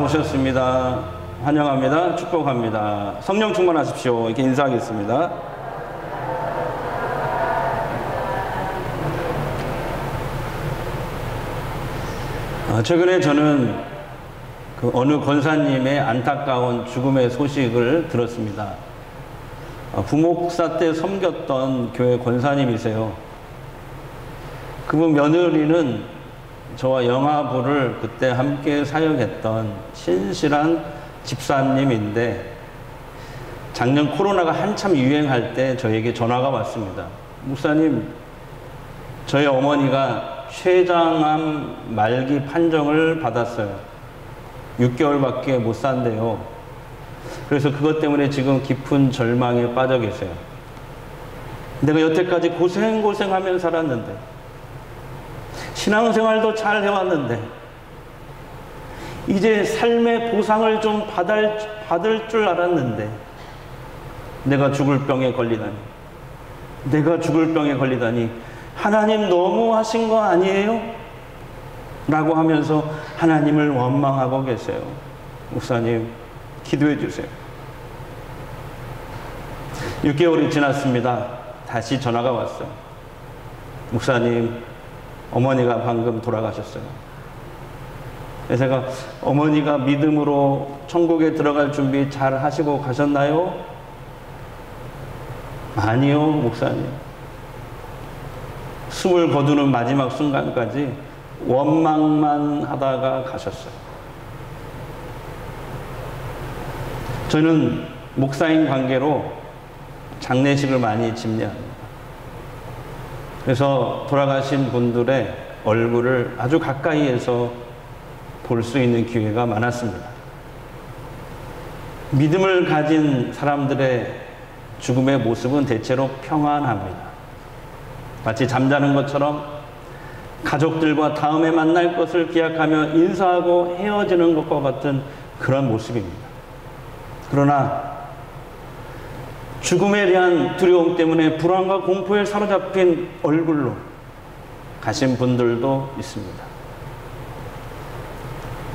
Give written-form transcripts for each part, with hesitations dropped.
오셨습니다. 환영합니다. 축복합니다. 성령 충만하십시오. 이렇게 인사하겠습니다. 최근에 저는 어느 권사님의 안타까운 죽음의 소식을 들었습니다. 부목사 때 섬겼던 교회 권사님이세요. 그분 며느리는 저와 영화부를 그때 함께 사역했던 신실한 집사님인데, 작년 코로나가 한참 유행할 때 저에게 전화가 왔습니다. 목사님, 저희 어머니가 췌장암 말기 판정을 받았어요. 6개월밖에 못 산대요. 그래서 그것 때문에 지금 깊은 절망에 빠져 계세요. 내가 여태까지 고생하며 살았는데, 신앙생활도 잘 해왔는데, 이제 삶의 보상을 좀 받을 줄 알았는데, 내가 죽을 병에 걸리다니 하나님 너무하신 거 아니에요? 라고 하면서 하나님을 원망하고 계세요. 목사님, 기도해 주세요. 6개월이 지났습니다. 다시 전화가 왔어요. 목사님, 어머니가 방금 돌아가셨어요. 그래서 제가, 어머니가 믿음으로 천국에 들어갈 준비 잘 하시고 가셨나요? 아니요, 목사님. 숨을 거두는 마지막 순간까지 원망만 하다가 가셨어요. 저는 목사인 관계로 장례식을 많이 집례합니다. 그래서 돌아가신 분들의 얼굴을 아주 가까이에서 볼 수 있는 기회가 많았습니다. 믿음을 가진 사람들의 죽음의 모습은 대체로 평안합니다. 마치 잠자는 것처럼 가족들과 다음에 만날 것을 기약하며 인사하고 헤어지는 것과 같은 그런 모습입니다. 그러나 죽음에 대한 두려움 때문에 불안과 공포에 사로잡힌 얼굴로 가신 분들도 있습니다.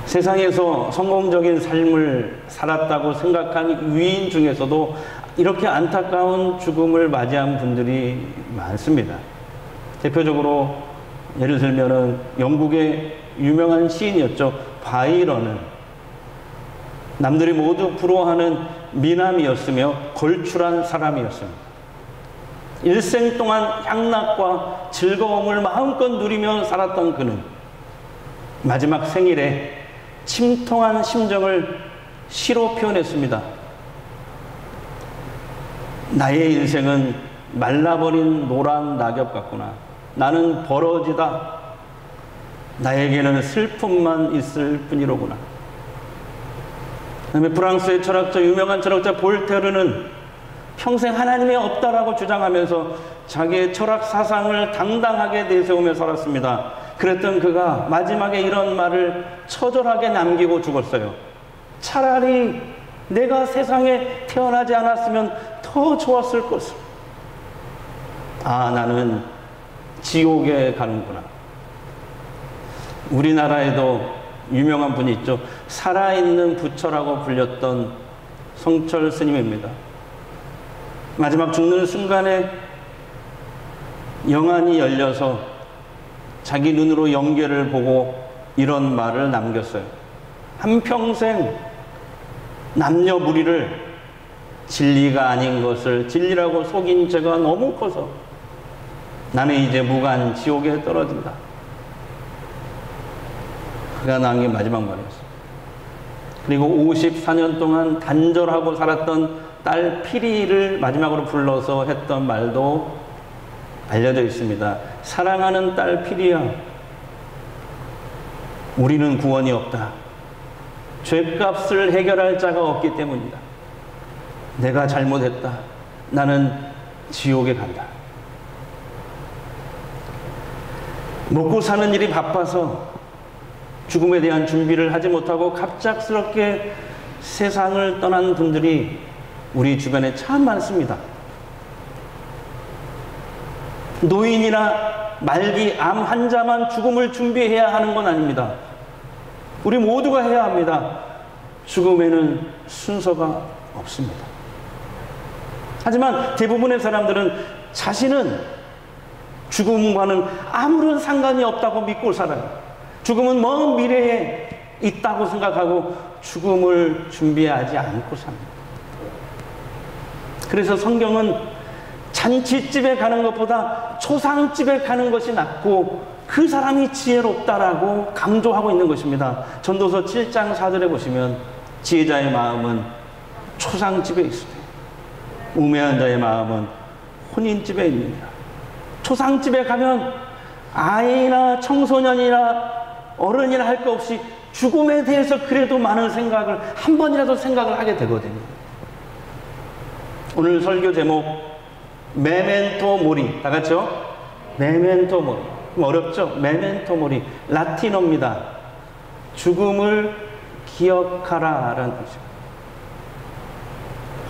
세상에서 성공적인 삶을 살았다고 생각한 위인 중에서도 이렇게 안타까운 죽음을 맞이한 분들이 많습니다. 대표적으로 예를 들면은 영국의 유명한 시인이었죠. 바이런은 남들이 모두 부러워하는 미남이었으며 걸출한 사람이었습니다. 일생 동안 향락과 즐거움을 마음껏 누리며 살았던 그는 마지막 생일에 침통한 심정을 시로 표현했습니다. 나의 인생은 말라버린 노란 낙엽 같구나. 나는 버러지다. 나에게는 슬픔만 있을 뿐이로구나. 그다음에 프랑스의 유명한 철학자 볼테르는 평생 하나님이 없다라고 주장하면서 자기의 철학 사상을 당당하게 내세우며 살았습니다. 그랬던 그가 마지막에 이런 말을 처절하게 남기고 죽었어요. 차라리 내가 세상에 태어나지 않았으면 더 좋았을 것을. 나는 지옥에 가는구나. 우리나라에도 유명한 분이 있죠. 살아있는 부처라고 불렸던 성철 스님입니다. 마지막 죽는 순간에 영안이 열려서 자기 눈으로 영계를 보고 이런 말을 남겼어요. 한평생 남녀 무리를 진리가 아닌 것을 진리라고 속인 죄가 너무 커서 나는 이제 무간 지옥에 떨어진다. 그가 남긴 마지막 말이었어요. 그리고 54년 동안 단절하고 살았던 딸 피리를 마지막으로 불러서 했던 말도 알려져 있습니다. 사랑하는 딸 피리야, 우리는 구원이 없다. 죄값을 해결할 자가 없기 때문이다. 내가 잘못했다. 나는 지옥에 간다. 먹고 사는 일이 바빠서 죽음에 대한 준비를 하지 못하고 갑작스럽게 세상을 떠난 분들이 우리 주변에 참 많습니다. 노인이나 말기 암 환자만 죽음을 준비해야 하는 건 아닙니다. 우리 모두가 해야 합니다. 죽음에는 순서가 없습니다. 하지만 대부분의 사람들은 자신은 죽음과는 아무런 상관이 없다고 믿고 살아요. 죽음은 먼 미래에 있다고 생각하고 죽음을 준비하지 않고 삽니다. 그래서 성경은 잔치집에 가는 것보다 초상집에 가는 것이 낫고 그 사람이 지혜롭다라고 강조하고 있는 것입니다. 전도서 7장 4절에 보시면 지혜자의 마음은 초상집에 있으되 우매한 자의 마음은 혼인집에 있느니라. 초상집에 가면 아이나 청소년이나 어른이나 할 것 없이 죽음에 대해서 그래도 많은 생각을 한 번이라도 생각을 하게 되거든요. 오늘 설교 제목 메멘토 모리, 다 같이요? 메멘토 모리. 좀 어렵죠? 메멘토 모리. 라틴어입니다. 죽음을 기억하라라는 뜻이에요.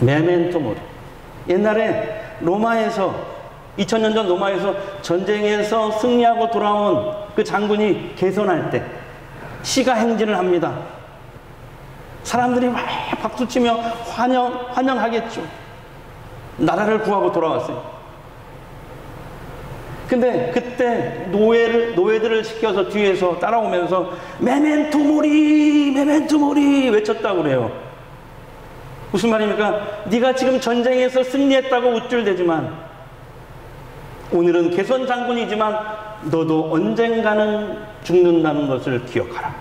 메멘토 모리. 옛날에 로마에서 2000년 전 로마에서 전쟁에서 승리하고 돌아온 그 장군이 개선할 때 시가 행진을 합니다. 사람들이 막 박수치며 환영하겠죠. 나라를 구하고 돌아왔어요. 근데 그때 노예들을 시켜서 뒤에서 따라오면서 메멘토 모리, 메멘토 모리 외쳤다고 그래요. 무슨 말입니까? 네가 지금 전쟁에서 승리했다고 우쭐대지만 오늘은 개선 장군이지만 너도 언젠가는 죽는다는 것을 기억하라.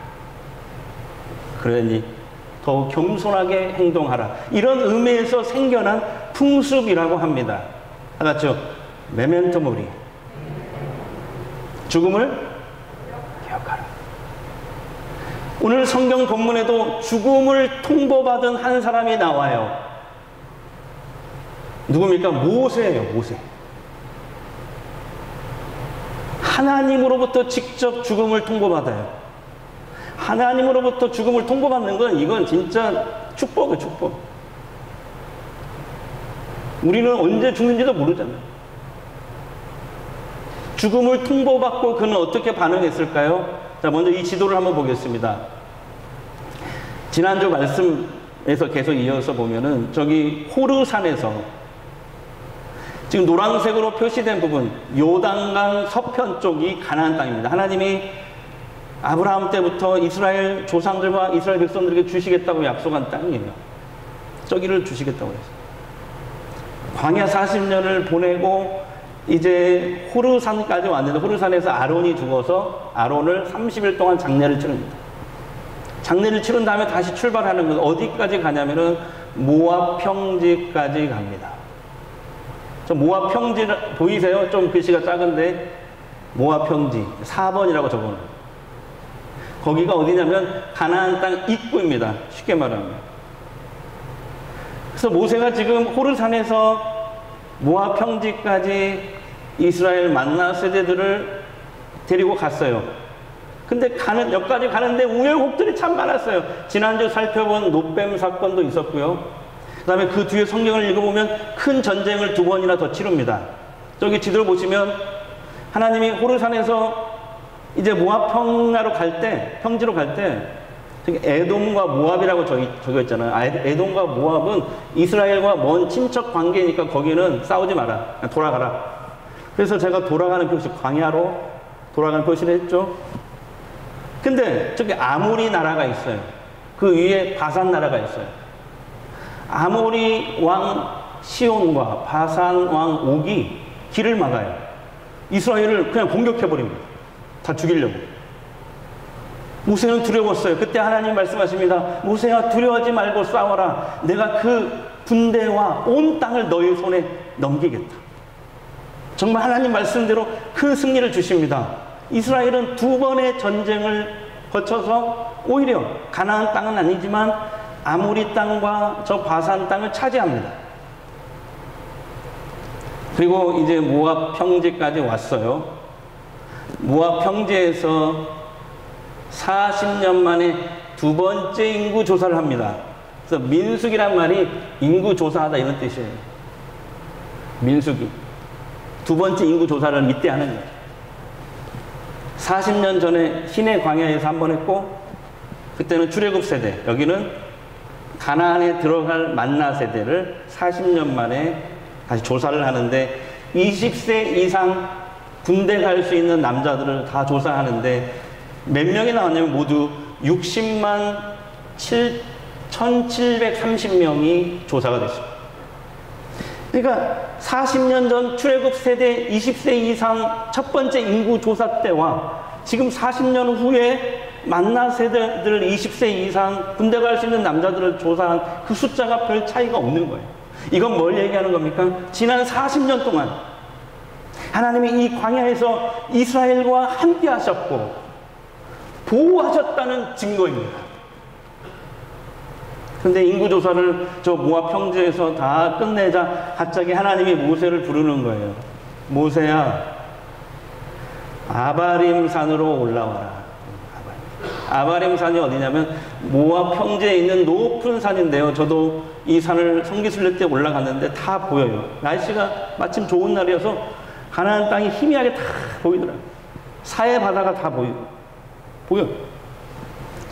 그러니 더욱 겸손하게 행동하라. 이런 의미에서 생겨난 풍습이라고 합니다. 알았죠? 메멘토 모리. 죽음을 기억하라. 오늘 성경 본문에도 죽음을 통보받은 한 사람이 나와요. 누굽니까? 모세예요. 모세. 하나님으로부터 직접 죽음을 통보받아요. 하나님으로부터 죽음을 통보받는 건 이건 진짜 축복이에요. 축복. 우리는 언제 죽는지도 모르잖아요. 죽음을 통보받고 그는 어떻게 반응했을까요? 자, 먼저 이 지도를 한번 보겠습니다. 지난주 말씀에서 계속 이어서 보면은 저기 호르산에서 지금 노란색으로 표시된 부분, 요단강 서편 쪽이 가나안 땅입니다. 하나님이 아브라함 때부터 이스라엘 조상들과 이스라엘 백성들에게 주시겠다고 약속한 땅이에요. 저기를 주시겠다고 했어요. 광야 40년을 보내고 이제 호르산까지 왔는데 호르산에서 아론이 죽어서 아론을 30일 동안 장례를 치릅니다. 장례를 치른 다음에 다시 출발하는 건 어디까지 가냐면은 모압 평지까지 갑니다. 저 모압 평지 보이세요? 좀 글씨가 작은데 모압 평지 4번이라고 적어놓은 거기가 어디냐면 가나안 땅 입구입니다. 쉽게 말하면. 그래서 모세가 지금 호르산에서 모압 평지까지 이스라엘 만나 세대들을 데리고 갔어요. 근데 여기까지 가는데 우여곡절이 참 많았어요. 지난주 살펴본 노뱀 사건도 있었고요. 그 다음에 그 뒤에 성경을 읽어보면 큰 전쟁을 2번이나 더 치릅니다. 저기 지도를 보시면 하나님이 호르산에서 이제 모압 평야로 갈 때, 평지로 갈 때 저기 에돔과 모압이라고 적혀 있잖아요. 에돔과 모압은 이스라엘과 먼 친척 관계니까 거기는 싸우지 마라. 돌아가라. 그래서 제가 돌아가는 표시, 광야로 돌아가는 표시를 했죠. 근데 저기 아모리 나라가 있어요. 그 위에 바산 나라가 있어요. 아모리 왕 시온과 바산 왕 옥이 길을 막아요. 이스라엘을 그냥 공격해버립니다. 다 죽이려고. 모세는 두려웠어요. 그때 하나님 말씀하십니다. 모세야, 두려워하지 말고 싸워라. 내가 그 군대와 온 땅을 너희 손에 넘기겠다. 정말 하나님 말씀대로 큰 승리를 주십니다. 이스라엘은 2번의 전쟁을 거쳐서 오히려 가나안 땅은 아니지만 아모리 땅과 저 바산 땅을 차지합니다. 그리고 이제 모압 평지까지 왔어요. 모압 평지에서 40년 만에 2번째 인구 조사를 합니다. 그래서 민수기란 말이 인구 조사하다 이런 뜻이에요. 민수기. 2번째 인구 조사를 이때 하는 거예요. 40년 전에 시내 광야에서 한 번 했고, 그때는 출애굽 세대, 여기는 가나안에 들어갈 만나 세대를 40년 만에 다시 조사를 하는데 20세 이상 군대 갈 수 있는 남자들을 다 조사하는데 몇 명이 나왔냐면 모두 60만 1730명이 조사가 됐습니다. 그러니까 40년 전 출애굽 세대 20세 이상 첫 번째 인구 조사 때와 지금 40년 후에 만나 세대들 20세 이상 군대 갈 수 있는 남자들을 조사한 그 숫자가 별 차이가 없는 거예요. 이건 뭘 얘기하는 겁니까? 지난 40년 동안 하나님이 이 광야에서 이스라엘과 함께 하셨고 보호하셨다는 증거입니다. 그런데 인구조사를 저 모압 평지에서 다 끝내자 갑자기 하나님이 모세를 부르는 거예요. 모세야, 아바림 산으로 올라와라. 아바림 산이 어디냐면 모압 평지에 있는 높은 산인데요. 저도 이 산을 성기순례 때 올라갔는데 다 보여요. 날씨가 마침 좋은 날이어서 가나안 땅이 희미하게 다 보이더라고요. 사해 바다가 다 보여.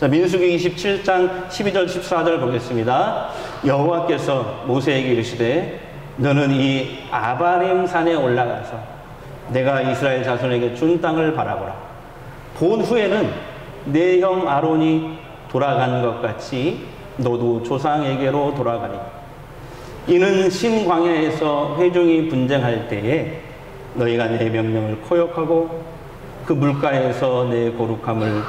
자, 민수기 27장 12절 14절 보겠습니다. 여호와께서 모세에게 이르시되 너는 이 아바림 산에 올라가서 내가 이스라엘 자손에게 준 땅을 바라보라. 본 후에는 내 형 아론이 돌아간 것 같이 너도 조상에게로 돌아가니 이는 신광야에서 회중이 분쟁할 때에 너희가 내 명령을 코역하고 그 물가에서 내 거룩함을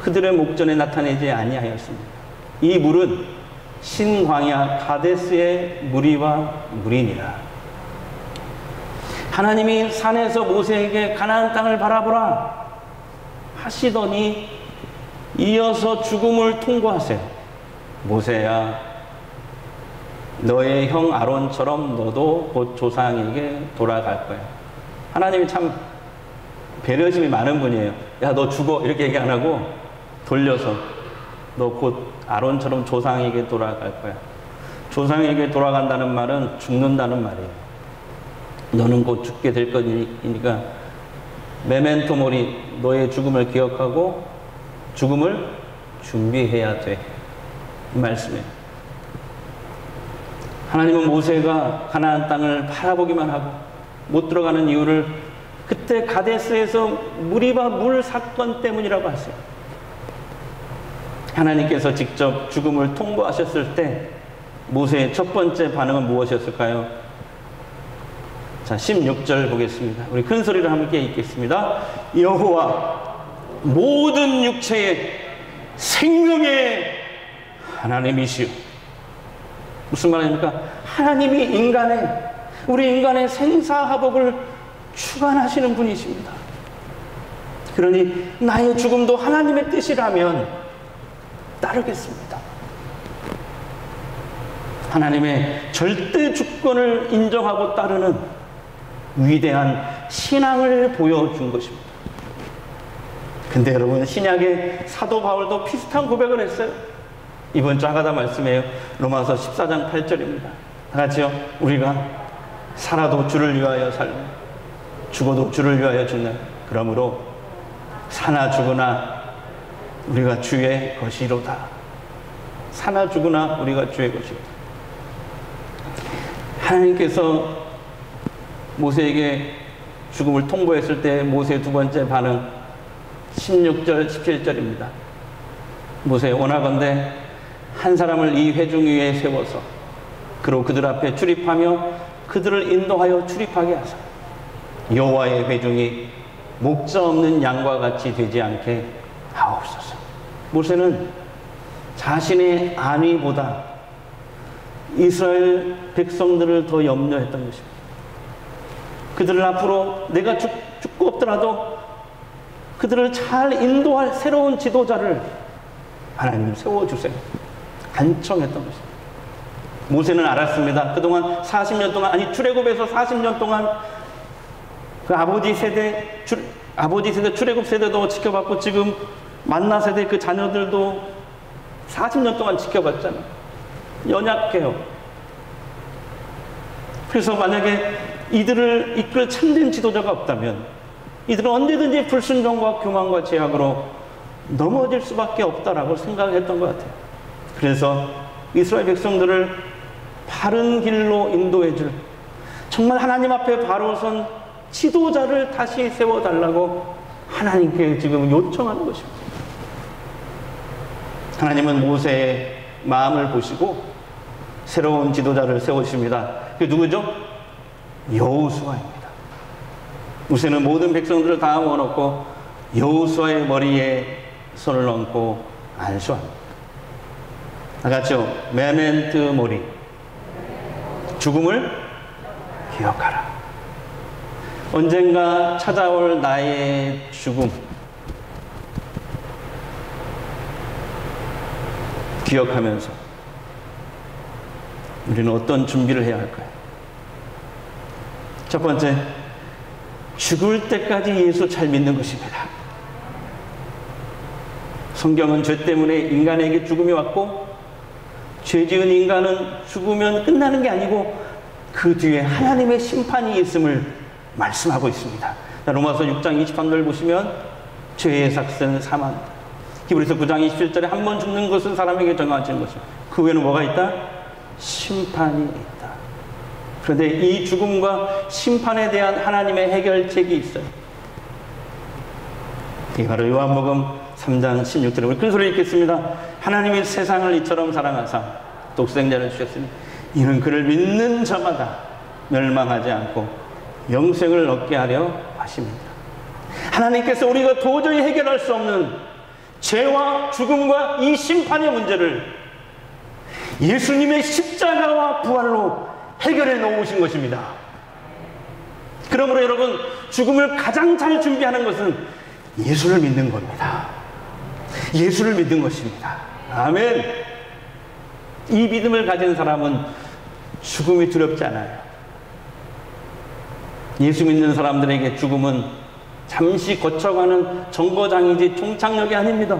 그들의 목전에 나타내지 아니하였습니다. 이 물은 신광야 가데스의 무리와 물이니라. 하나님이 산에서 모세에게 가나안 땅을 바라보라 하시더니 이어서 죽음을 통고하세요. 모세야, 너의 형 아론처럼 너도 곧 조상에게 돌아갈 거야. 하나님이 참 배려심이 많은 분이에요. 야, 너 죽어 이렇게 얘기 안 하고 돌려서 너 곧 아론처럼 조상에게 돌아갈 거야. 조상에게 돌아간다는 말은 죽는다는 말이에요. 너는 곧 죽게 될 거니까 메멘토 모리, 너의 죽음을 기억하고 죽음을 준비해야 돼. 이 말씀이에요. 하나님은 모세가 가나안 땅을 바라보기만 하고 못 들어가는 이유를 그때 가데스에서 무리바 물 사건 때문이라고 하세요. 하나님께서 직접 죽음을 통보하셨을 때 모세의 첫 번째 반응은 무엇이었을까요? 자, 16절 보겠습니다. 우리 큰 소리로 함께 읽겠습니다. 여호와 모든 육체의 생명의 하나님이시오. 무슨 말입니까? 하나님이 우리 인간의 생사화복을 주관하시는 분이십니다. 그러니 나의 죽음도 하나님의 뜻이라면 따르겠습니다. 하나님의 절대 주권을 인정하고 따르는 위대한 신앙을 보여준 것입니다. 근데 여러분, 신약의 사도 바울도 비슷한 고백을 했어요. 이번 주 하가다 말씀이에요. 로마서 14장 8절입니다. 다 같이요. 우리가 살아도 주를 위하여 살고 죽어도 주를 위하여 죽나. 그러므로 사나 죽으나 우리가 주의 것이로다. 사나 죽으나 우리가 주의 것이로다. 하나님께서 모세에게 죽음을 통보했을 때 모세의 두 번째 반응 16절 17절입니다. 모세, 원하건대 한 사람을 이 회중 위에 세워서 그로 그들 앞에 출입하며 그들을 인도하여 출입하게 하사 여호와의 회중이 목자 없는 양과 같이 되지 않게 하옵소서. 모세는 자신의 안위보다 이스라엘 백성들을 더 염려했던 것입니다. 그들을 앞으로 내가 죽고 없더라도 그들을 잘 인도할 새로운 지도자를 하나님 세워주세요. 간청했던 것입니다. 모세는 알았습니다. 그동안 40년 동안, 출애굽에서 40년 동안 그 아버지 세대 출애굽 세대도 지켜봤고 지금 만나 세대 그 자녀들도 40년 동안 지켜봤잖아요. 연약해요. 그래서 만약에 이들을 이끌 참된 지도자가 없다면 이들은 언제든지 불순종과 교만과 죄악으로 넘어질 수밖에 없다라고 생각했던 것 같아요. 그래서 이스라엘 백성들을 바른 길로 인도해 줄, 정말 하나님 앞에 바로 선 지도자를 다시 세워달라고 하나님께 지금 요청하는 것입니다. 하나님은 모세의 마음을 보시고 새로운 지도자를 세우십니다. 그게 누구죠? 여호수아입니다. 모세는 모든 백성들을 다 모아놓고 여호수아의 머리에 손을 얹고 안수합니다. 나같이요. 메멘트 모리. 죽음을 기억하라. 언젠가 찾아올 나의 죽음 기억하면서 우리는 어떤 준비를 해야 할까요? 첫 번째, 죽을 때까지 예수 잘 믿는 것입니다. 성경은 죄 때문에 인간에게 죽음이 왔고, 죄 지은 인간은 죽으면 끝나는 게 아니고 그 뒤에 하나님의 심판이 있음을 말씀하고 있습니다. 로마서 6장 23절을 보시면 죄의 삭스는 사망이다. 히브리서 9장 27절에 한 번 죽는 것은 사람에게 정해진 것입니다. 그 외에는 뭐가 있다? 심판이 있다. 그런데 이 죽음과 심판에 대한 하나님의 해결책이 있어요. 이게 바로 요한복음 3장 16절에 우리 큰 소리 읽겠습니다. 하나님이 세상을 이처럼 사랑하사 독생자를 주셨으니 이는 그를 믿는 자마다 멸망하지 않고 영생을 얻게 하려 하십니다. 하나님께서 우리가 도저히 해결할 수 없는 죄와 죽음과 이 심판의 문제를 예수님의 십자가와 부활로 해결해 놓으신 것입니다. 그러므로 여러분, 죽음을 가장 잘 준비하는 것은 예수를 믿는 겁니다. 예수를 믿는 것입니다. 아멘. 이 믿음을 가진 사람은 죽음이 두렵지 않아요. 예수 믿는 사람들에게 죽음은 잠시 거쳐가는 정거장이지 종착역이 아닙니다.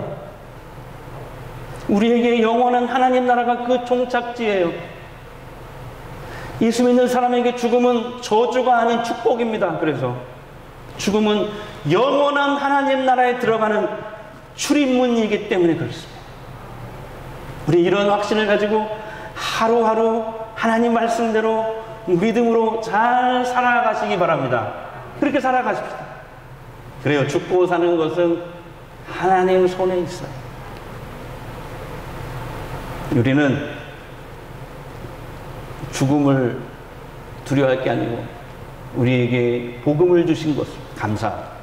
우리에게 영원한 하나님 나라가 그 종착지예요. 예수 믿는 사람에게 죽음은 저주가 아닌 축복입니다. 그래서 죽음은 영원한 하나님 나라에 들어가는 출입문이기 때문에 그렇습니다. 우리 이런 확신을 가지고 하루하루 하나님 말씀대로 믿음으로 잘 살아가시기 바랍니다. 그렇게 살아가십시다. 그래요. 죽고 사는 것은 하나님 손에 있어요. 우리는 죽음을 두려워할 게 아니고 우리에게 복음을 주신 것 감사합니다.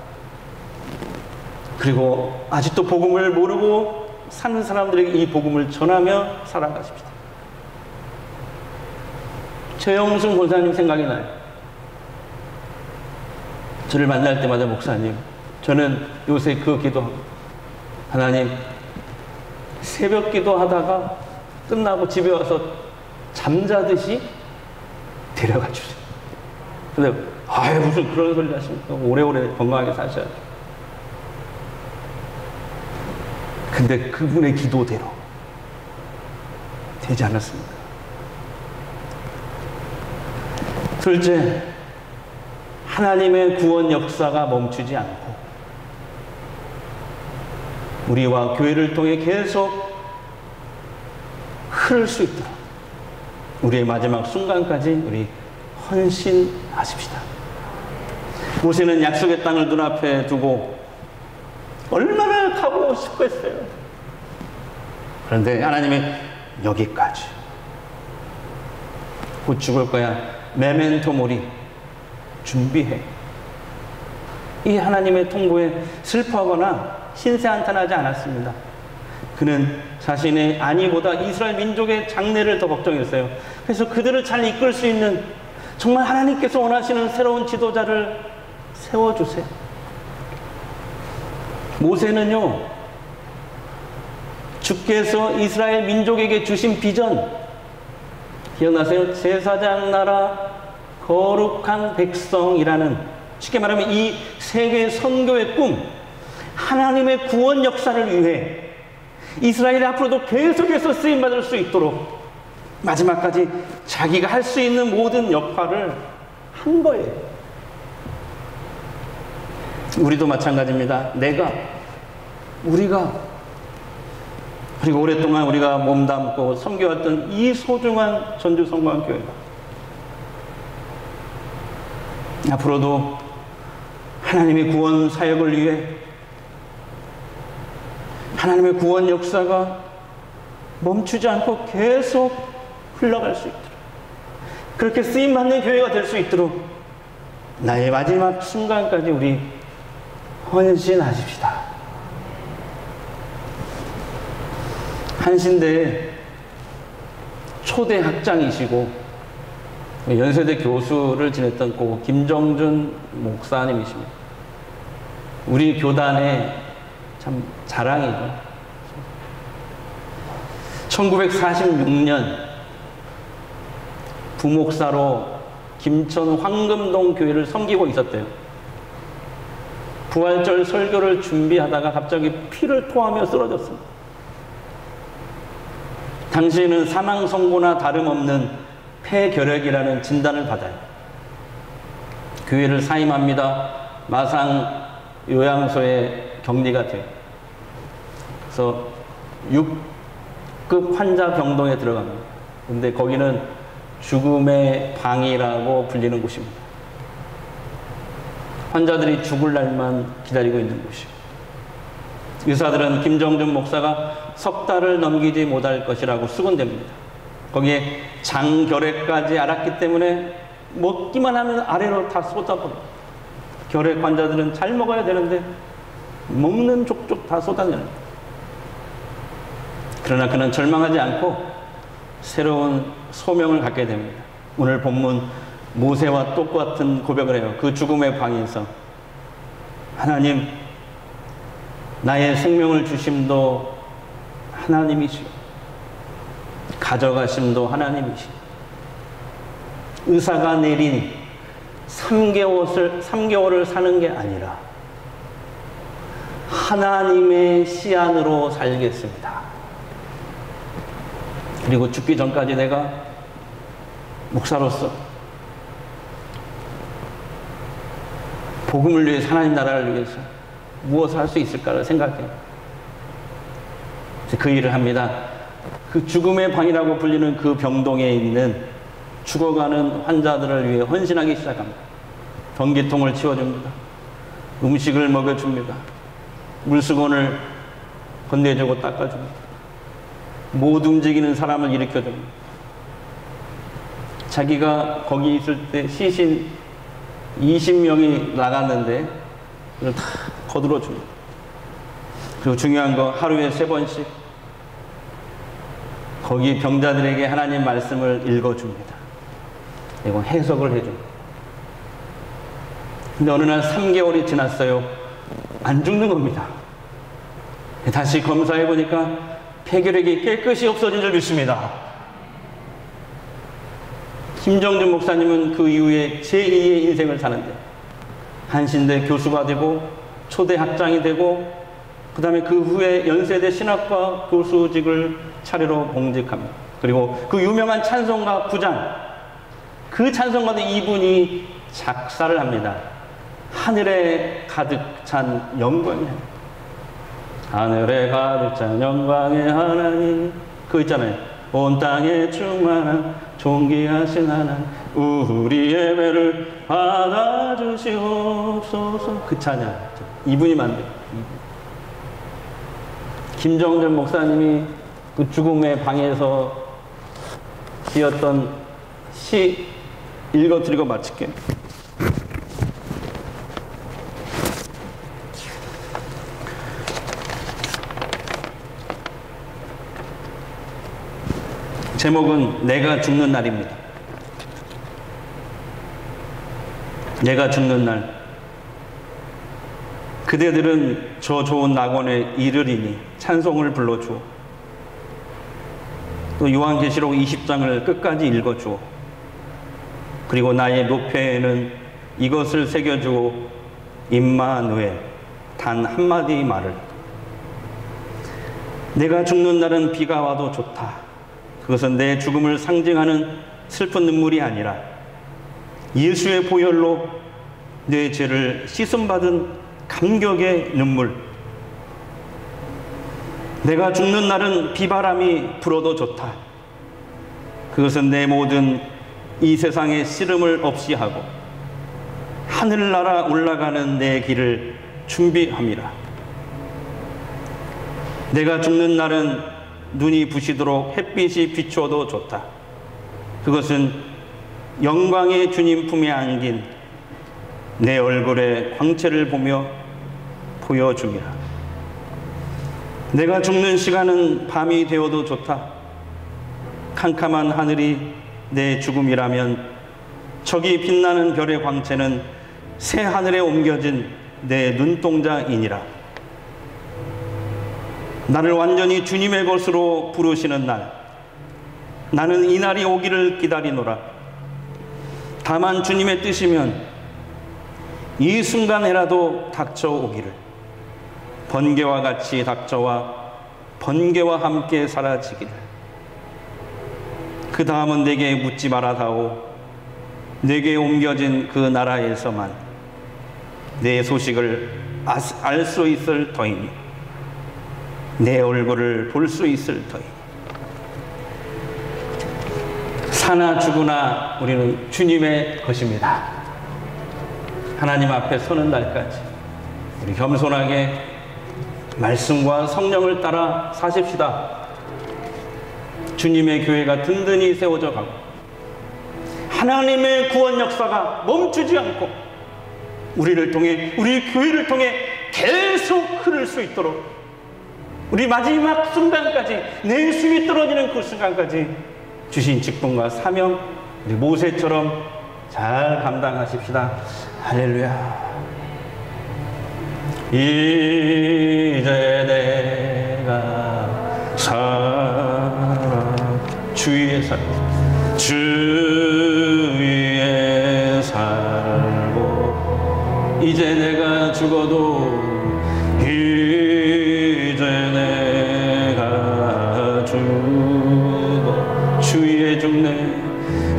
그리고 아직도 복음을 모르고 사는 사람들에게 이 복음을 전하며 살아가십시다. 최영순 권사님 생각이 나요. 저를 만날 때마다 목사님, 저는 요새 그 기도하고 하나님, 새벽 기도하다가 끝나고 집에 와서 잠자듯이 데려가 주세요. 근데 무슨 그런 소리 하십니까? 오래오래 건강하게 사셔야죠. 근데 그분의 기도대로 되지 않았습니다. 둘째, 하나님의 구원 역사가 멈추지 않고 우리와 교회를 통해 계속 흐를 수 있도록 우리의 마지막 순간까지 우리 헌신하십시다. 모세는 약속의 땅을 눈앞에 두고 얼마나 가고 싶고 했어요. 그런데 하나님의 여기까지, 곧 죽을 거야, 메멘토 모리, 준비해. 이 하나님의 통보에 슬퍼하거나 신세한탄하지 않았습니다. 그는 자신의 안위보다 이스라엘 민족의 장래를 더 걱정했어요. 그래서 그들을 잘 이끌 수 있는 정말 하나님께서 원하시는 새로운 지도자를 세워주세요. 모세는요, 주께서 이스라엘 민족에게 주신 비전 기억나세요? 제사장 나라, 거룩한 백성이라는, 쉽게 말하면 이 세계 선교의 꿈, 하나님의 구원 역사를 위해 이스라엘이 앞으로도 계속해서 쓰임받을 수 있도록 마지막까지 자기가 할 수 있는 모든 역할을 한 거예요. 우리도 마찬가지입니다. 우리가 그리고 오랫동안 우리가 몸담고 섬겨왔던 이 소중한 전주성광교회, 앞으로도 하나님의 구원 사역을 위해 하나님의 구원 역사가 멈추지 않고 계속 흘러갈 수 있도록, 그렇게 쓰임받는 교회가 될 수 있도록 나의 마지막 순간까지 우리 헌신하십시다. 한신대의 초대 학장이시고 연세대 교수를 지냈던 고 김정준 목사님이십니다. 우리 교단의 참 자랑이죠. 1946년 부목사로 김천 황금동 교회를 섬기고 있었대요. 부활절 설교를 준비하다가 갑자기 피를 토하며 쓰러졌습니다. 당시에는 사망 선고나 다름없는 폐결핵이라는 진단을 받아요. 교회를 사임합니다. 마상 요양소에 격리가 돼요. 그래서 6급 환자 병동에 들어갑니다. 근데 거기는 죽음의 방이라고 불리는 곳입니다. 환자들이 죽을 날만 기다리고 있는 곳이에요. 의사들은 김정준 목사가 석 달을 넘기지 못할 것이라고 수군댑니다. 거기에 장결핵까지 알았기 때문에 먹기만 하면 아래로 다 쏟아버립니다. 결핵 환자들은 잘 먹어야 되는데 먹는 족족 다 쏟아내는 거예요. 그러나 그는 절망하지 않고 새로운 소명을 갖게 됩니다. 오늘 본문 모세와 똑같은 고백을 해요. 그 죽음의 방에서 하나님, 나의 생명을 주심도 하나님이시오, 가져가심도 하나님이시오. 의사가 내린 3개월을 사는 게 아니라 하나님의 씨안으로 살겠습니다. 그리고 죽기 전까지 내가 목사로서 복음을 위해서, 하나님 나라를 위해서 무엇을 할 수 있을까를 생각해요. 그 일을 합니다. 그 죽음의 방이라고 불리는 그 병동에 있는 죽어가는 환자들을 위해 헌신하기 시작합니다. 변기통을 치워줍니다. 음식을 먹여줍니다. 물수건을 건네주고 닦아줍니다. 못 움직이는 사람을 일으켜줍니다. 자기가 거기 있을 때 시신 20명이 나갔는데 그걸 다 거들어줍니다. 그리고 중요한 거, 하루에 3번씩 거기 병자들에게 하나님 말씀을 읽어줍니다. 그리고 해석을 해줍니다. 근데 어느 날 3개월이 지났어요. 안 죽는 겁니다. 다시 검사해보니까 폐결핵이 깨끗이 없어진 줄 믿습니다. 김정준 목사님은 그 이후에 제2의 인생을 사는데 한신대 교수가 되고 초대 학장이 되고 그 다음에 그 후에 연세대 신학과 교수직을 차례로 봉직합니다. 그리고 그 유명한 찬송가 9장, 그 찬송가도 이분이 작사를 합니다. 하늘에 가득 찬 영광의 하늘에 가득 찬 영광의 하나님, 그거 있잖아요. 온 땅에 충만한 존귀하신 하나님, 우리 예배를 받아주시옵소서. 그 찬양 이분이 만든, 김정준 목사님이 그 죽음의 방에서 지었던 시 읽어드리고 마칠게요. 제목은 내가 죽는 날입니다. 내가 죽는 날, 그대들은 저 좋은 낙원에 이르리니 찬송을 불러주오. 또 요한계시록 20장을 끝까지 읽어주오. 그리고 나의 노폐에는 이것을 새겨주오. 임마누엘, 단 한마디 말을. 내가 죽는 날은 비가 와도 좋다. 그것은 내 죽음을 상징하는 슬픈 눈물이 아니라 예수의 보혈로 내 죄를 씻음받은 감격의 눈물. 내가 죽는 날은 비바람이 불어도 좋다. 그것은 내 모든 이 세상의 씨름을 없이 하고 하늘나라 올라가는 내 길을 준비함이라. 내가 죽는 날은 눈이 부시도록 햇빛이 비추어도 좋다. 그것은 영광의 주님 품에 안긴 내 얼굴의 광채를 보며 보여줌이라. 내가 죽는 시간은 밤이 되어도 좋다. 캄캄한 하늘이 내 죽음이라면 저기 빛나는 별의 광채는 새 하늘에 옮겨진 내 눈동자이니라. 나를 완전히 주님의 것으로 부르시는 날, 나는 이 날이 오기를 기다리노라. 다만 주님의 뜻이면 이 순간에라도 닥쳐오기를. 번개와 같이 닥쳐와 번개와 함께 사라지기를. 그 다음은 내게 묻지 말아다오. 내게 옮겨진 그 나라에서만 내 소식을 알 수 있을 터이니, 내 얼굴을 볼 수 있을 터이니. 사나 죽으나 우리는 주님의 것입니다. 하나님 앞에 서는 날까지 우리 겸손하게 말씀과 성령을 따라 사십시다. 주님의 교회가 든든히 세워져 가고 하나님의 구원 역사가 멈추지 않고 우리를 통해, 우리 교회를 통해 계속 흐를 수 있도록, 우리 마지막 순간까지, 내 숨이 떨어지는 그 순간까지 주신 직분과 사명, 우리 모세처럼 잘 감당하십시다. 할렐루야. 이제 내가 살아 주위에 살고, 주위에 살고, 이제 내가 죽어도 이제 내가 죽어 주위에 죽네.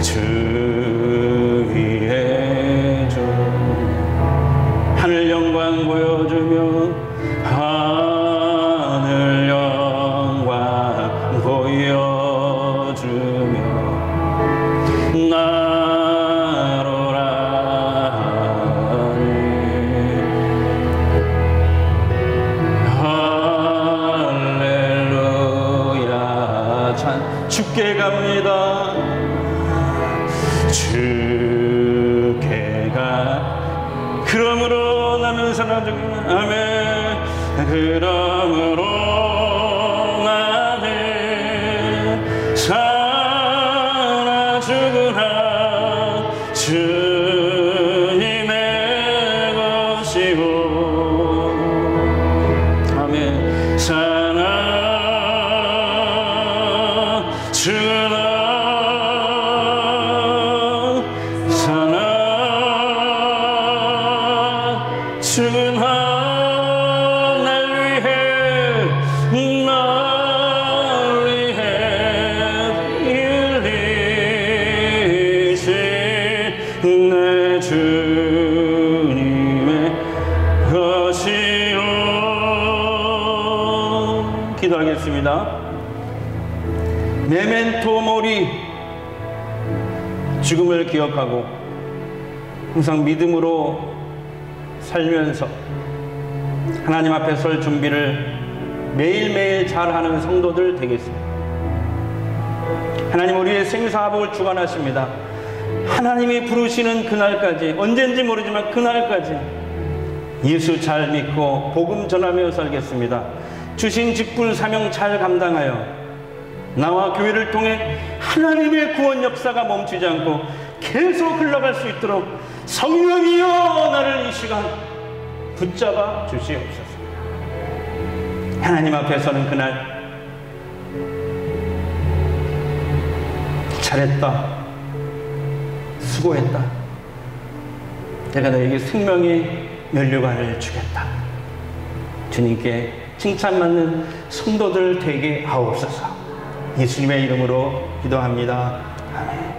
주위에 죽 하늘 영광 보여주며, 하늘 영광 보여주며 나로라 할렐루야. 참 죽게 갑니다. 죽게 가. 그러므로 나는 살아 죽으나, 아멘. 그러므로 나는 살아 죽으나 주님의 것이고, 아멘. 살아 죽으나 내 주님의 것이요. 기도하겠습니다. 메멘토 모리, 죽음을 기억하고 항상 믿음으로 살면서 하나님 앞에 설 준비를 매일매일 잘하는 성도들 되겠습니다. 하나님 우리의 생사복을 주관하십니다. 하나님이 부르시는 그날까지, 언젠지 모르지만 그날까지 예수 잘 믿고 복음 전하며 살겠습니다. 주신 직분 사명 잘 감당하여 나와 교회를 통해 하나님의 구원 역사가 멈추지 않고 계속 흘러갈 수 있도록 성령이여 나를 이 시간 붙잡아 주시옵소서. 하나님 앞에 서는 그날 잘했다, 수고했다, 내가 너에게 생명의 면류관을 주겠다, 주님께 칭찬받는 성도들 되게 하옵소서. 예수님의 이름으로 기도합니다. 아멘.